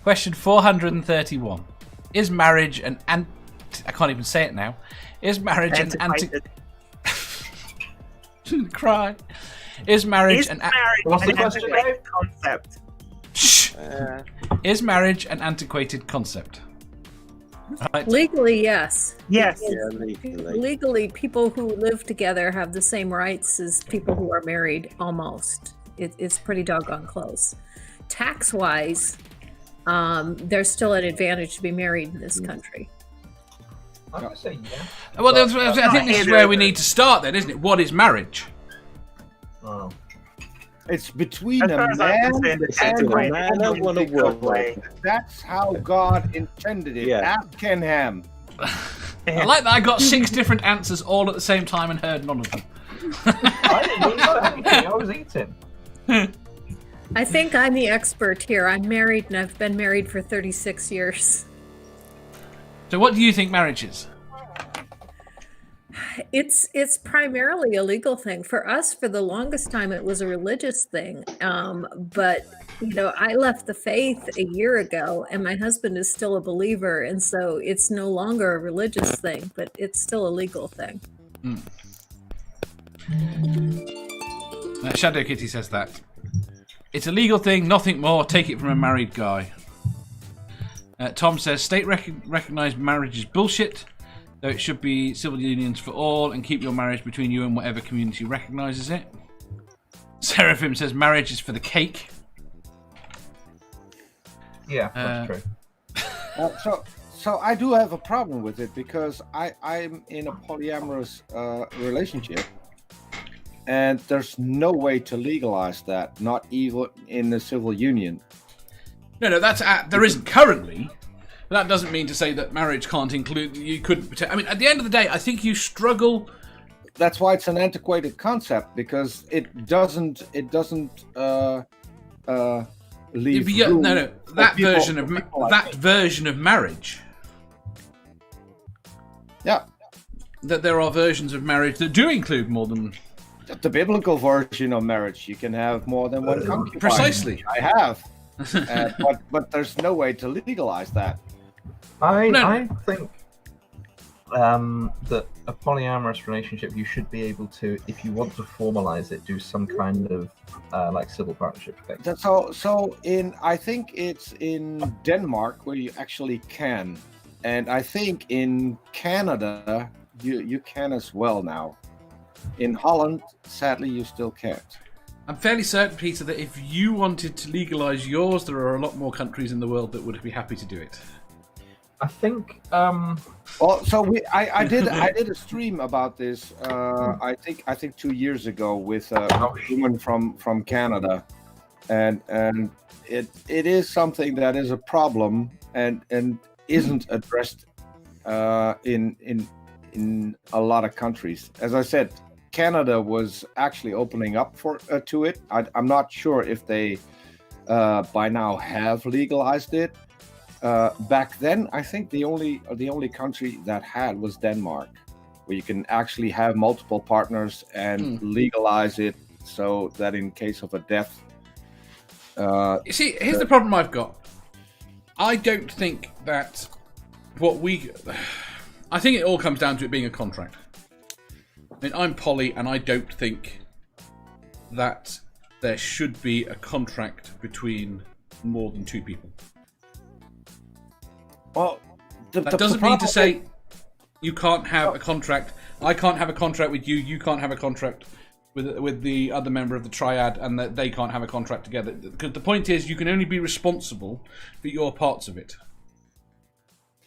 Question 431. Is marriage an I can't even say it now. Is marriage an cry? Is marriage What's the question, Dave? Concept. Shh. Is marriage an antiquated concept? Right. Legally, yes. Yes. Yeah, legally. Legally, people who live together have the same rights as people who are married, almost. It's pretty doggone close. Tax-wise, there's still an advantage to be married in this country. I'm going to say yeah. Well, I think this is where we need to start then, isn't it? What is marriage? Oh. It's between As a far as I'm man concerned, it's and antiquated. a I woman. want to work way. That's how God intended it. Yeah. Ask Kenham. I like that I got 6 different answers all at the same time and heard none of them. I didn't know anything. I was eating. I think I'm the expert here. I'm married and I've been married for 36 years. So what do you think marriage is? It's primarily a legal thing. For us, for the longest time, it was a religious thing. But, I left the faith a year ago, and my husband is still a believer, and so it's no longer a religious thing, but it's still a legal thing. Shadow Kitty says that. It's a legal thing, nothing more. Take it from a married guy. Tom says, state recognized marriage is bullshit. Though it should be civil unions for all and keep your marriage between you and whatever community recognises it. Seraphim says marriage is for the cake. Yeah, that's true. So I do have a problem with it because I'm in a polyamorous relationship, and there's no way to legalize that, not even in the civil union. No, that's there isn't currently. But that doesn't mean to say that marriage can't include. You couldn't. I mean, at the end of the day, I think you struggle. That's why it's an antiquated concept, because it doesn't leave room. No. That version of marriage. Yeah. That there are versions of marriage that do include more than The biblical version of marriage. You can have more than one concubine. Precisely. I have. But there's no way to legalize that. I think that a polyamorous relationship, you should be able to, if you want to formalize it, do some kind of like civil partnership thing. I think it's in Denmark where you actually can, and I think in Canada you can as well now. In Holland, sadly, you still can't. I'm fairly certain, Peter, that if you wanted to legalise yours, there are a lot more countries in the world that would be happy to do it. I think. Well, so I did a stream about this. I think 2 years ago with a woman from Canada, and it is something that is a problem and isn't addressed in a lot of countries. As I said, Canada was actually opening up to it. I'm not sure if they by now have legalized it. Back then, I think the only country that had was Denmark, where you can actually have multiple partners and legalize it, so that in case of a death. You see, here's the problem I've got. I don't think that I think it all comes down to it being a contract. I mean, I'm poly, and I don't think that there should be a contract between more than 2 people. Well, that doesn't mean to say you can't have a contract. I can't have a contract with you. You can't have a contract with the other member of the triad, and that they can't have a contract together. Because the point is, you can only be responsible for your parts of it.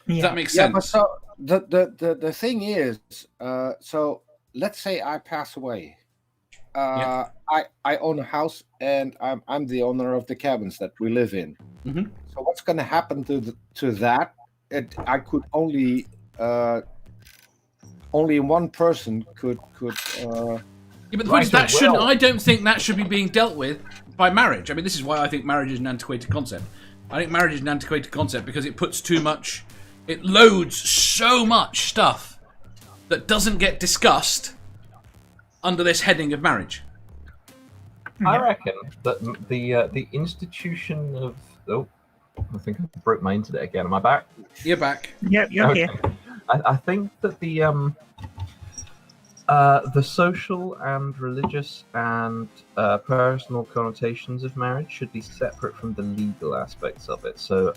Does that make sense? Yeah, but so the thing is, so let's say I pass away. I own a house, and I'm the owner of the cabins that we live in. Mm-hmm. So what's going to happen to that? I could only one person could. Yeah, but the point is I don't think that should be being dealt with by marriage. I mean, this is why I think marriage is an antiquated concept. I think marriage is an antiquated concept because it puts too much. It loads so much stuff that doesn't get discussed under this heading of marriage. I reckon that the institution of I think I broke my internet again. Am I back? You're back. Yep, you're here. I think that the social and religious and personal connotations of marriage should be separate from the legal aspects of it. So,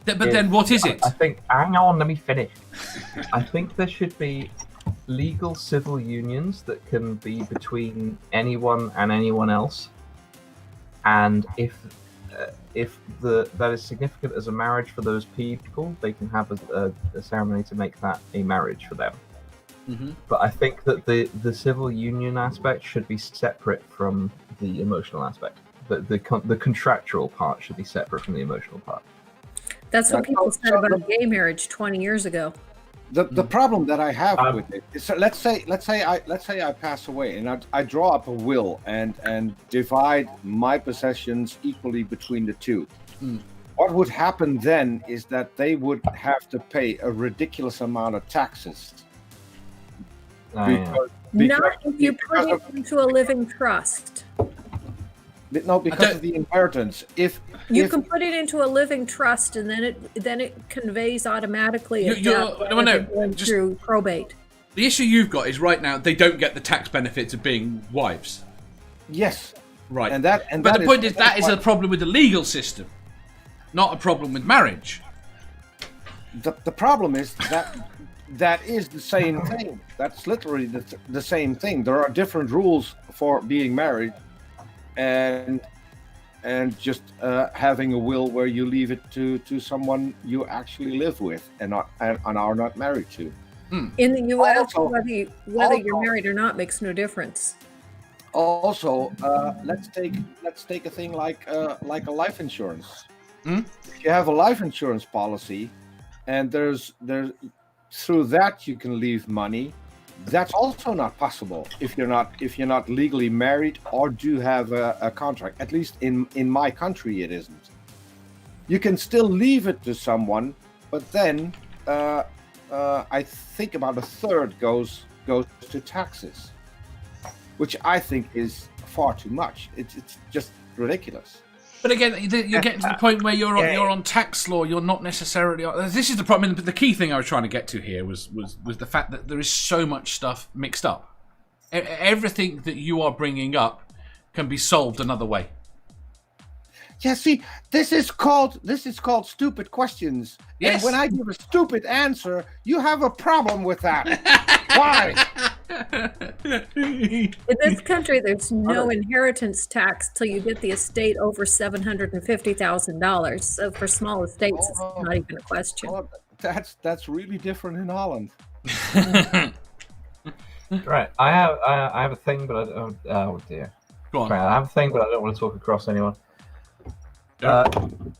But then what is it? I think. Hang on, let me finish. I think there should be legal civil unions that can be between anyone and anyone else, and if that is significant as a marriage for those people, they can have a ceremony to make that a marriage for them. Mm-hmm. But I think that the civil union aspect should be separate from the emotional aspect. The contractual part should be separate from the emotional part. That's what people said about gay marriage 20 years ago. The problem that I have with it is, so let's say I pass away and I draw up a will and divide my possessions equally between the two. What would happen then is that they would have to pay a ridiculous amount of taxes. Not if you put it into a living trust. No, because of the inheritance. If you can put it into a living trust, and then it conveys automatically through probate. The issue you've got is right now they don't get the tax benefits of being wives. Yes. Right. But the point is that is a problem with the legal system, not a problem with marriage. The problem is that is the same thing. That's literally the same thing. There are different rules for being married and just having a will where you leave it to someone you actually live with and are not married to. In the U.S., whether you're married or not makes no difference. Also, let's take a thing like a life insurance. If you have a life insurance policy, and there's through that you can leave money. That's also not possible if you're not legally married or do have a contract. At least in my country, it isn't. You can still leave it to someone, but then I think about a third goes to taxes, which I think is far too much. It's just ridiculous. But again, you're getting to the point where you're on tax law. You're not necessarily. This is the problem. The key thing I was trying to get to here was the fact that there is so much stuff mixed up. Everything that you are bringing up can be solved another way. Yeah, see, this is called stupid questions. Yes. And when I give a stupid answer, you have a problem with that. Why? In this country, there's no inheritance tax till you get the estate over $750,000. So for small estates, it's not even a question. Oh, that's really different in Holland. Right, I have a thing, but I don't. Oh dear. Go on. Right, I have a thing, but I don't want to talk across anyone.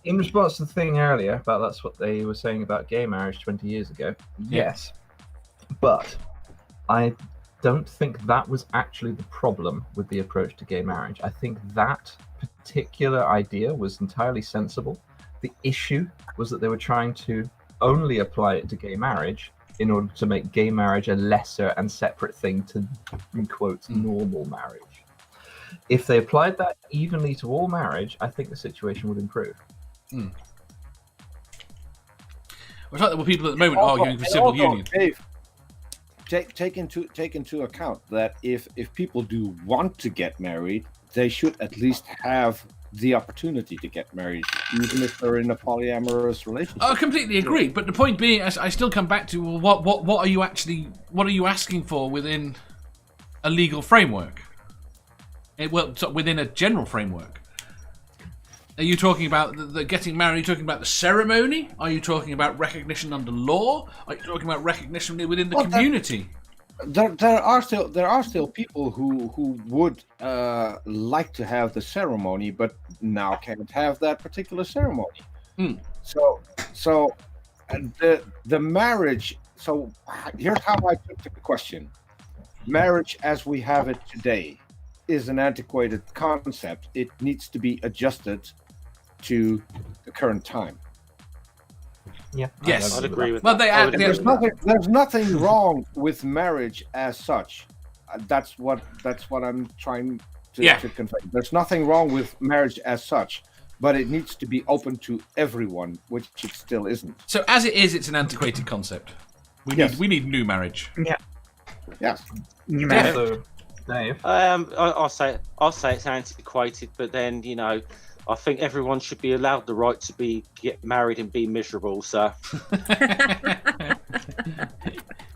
In response to the thing earlier about that's what they were saying about gay marriage 20 years ago, yes, but I don't think that was actually the problem with the approach to gay marriage. I think that particular idea was entirely sensible. The issue was that they were trying to only apply it to gay marriage in order to make gay marriage a lesser and separate thing to, in quotes, normal marriage. If they applied that evenly to all marriage, I think the situation would improve. It's like there were people at the moment arguing for civil union. Dave, take into account that if people do want to get married, they should at least have the opportunity to get married, even if they're in a polyamorous relationship. I completely agree, but the point being, I still come back to what are you asking for within a legal framework? Within a general framework. Are you talking about the getting married? Are you talking about the ceremony? Are you talking about recognition under law? Are you talking about recognition within the community? There are still people who would like to have the ceremony, but now can't have that particular ceremony. So the marriage. So here's how I took the question: marriage as we have it today is an antiquated concept. It needs to be adjusted to the current time. Yeah. Yes, I'd agree with that. Well, There's nothing wrong with marriage as such. That's what I'm trying to convey. There's nothing wrong with marriage as such, but it needs to be open to everyone, which it still isn't. So as it is, it's an antiquated concept. We need new marriage. Yeah. Yes. You Yeah. So, Dave. I'll say it's antiquated, but then I think everyone should be allowed the right to get married and be miserable. So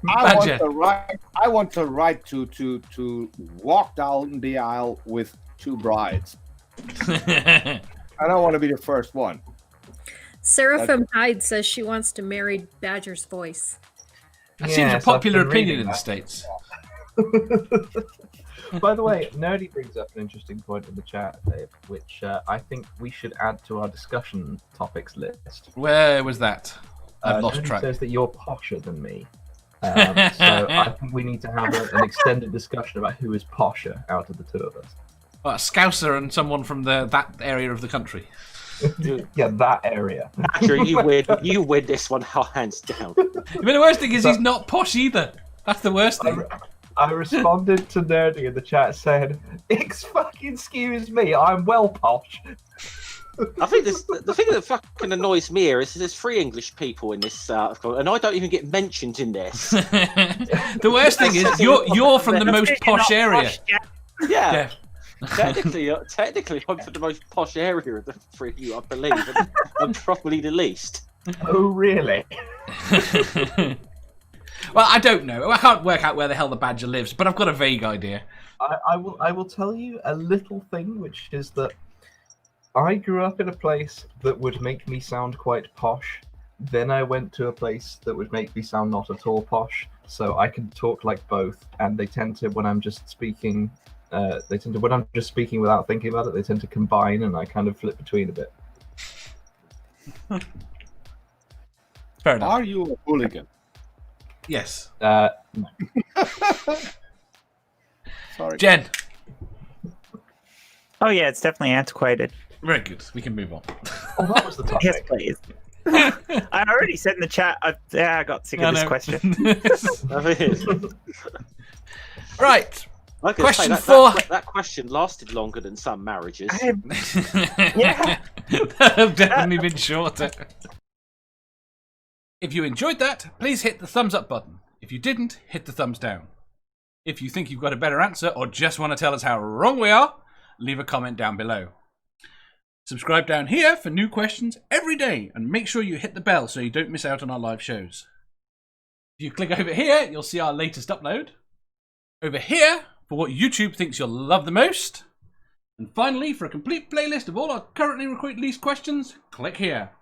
I want the right to walk down the aisle with 2 brides. I don't want to be the first one. Seraphim Hyde says she wants to marry Badger's voice. That seems a Yes, I've popular been opinion reading in the that. States. By the way, Nerdy brings up an interesting point in the chat, Dave, which I think we should add to our discussion topics list. Where was that? I've lost Nerdy track. says that you're posher than me. So I think we need to have an extended discussion about who is posher out of the two of us. Well, a Scouser and someone from that area of the country. Yeah, that area. Badger, you win this one hands down. But the worst thing is he's not posh either. That's the worst thing. I responded to Nerdy in the chat saying, excuse me, I'm well posh. I think the thing that fucking annoys me here is there's 3 English people in this, and I don't even get mentioned in this. The worst thing is you're from the most posh area. Yeah. Technically, I'm from the most posh area of the 3 of you, I believe. And I'm probably the least. Oh, really? Well, I don't know. I can't work out where the hell the badger lives, but I've got a vague idea. I will tell you a little thing, which is that I grew up in a place that would make me sound quite posh. Then I went to a place that would make me sound not at all posh. So I can talk like both, and they tend to, when I'm just speaking, when I'm just speaking without thinking about it, they tend to combine, and I kind of flip between a bit. Fair enough. Are you a hooligan? Yes. No. Sorry. Jen. Oh yeah, it's definitely antiquated. Very good. We can move on. Oh, that was the topic. Yes, please. I already said in the chat. I got sick of this question. Right. Like I Question say, 4. That question lasted longer than some marriages. Yeah. I've definitely been shorter. If you enjoyed that, please hit the thumbs up button. If you didn't, hit the thumbs down. If you think you've got a better answer or just want to tell us how wrong we are, leave a comment down below. Subscribe down here for new questions every day, and make sure you hit the bell so you don't miss out on our live shows. If you click over here, you'll see our latest upload. Over here, for what YouTube thinks you'll love the most. And finally, for a complete playlist of all our currently released questions, click here.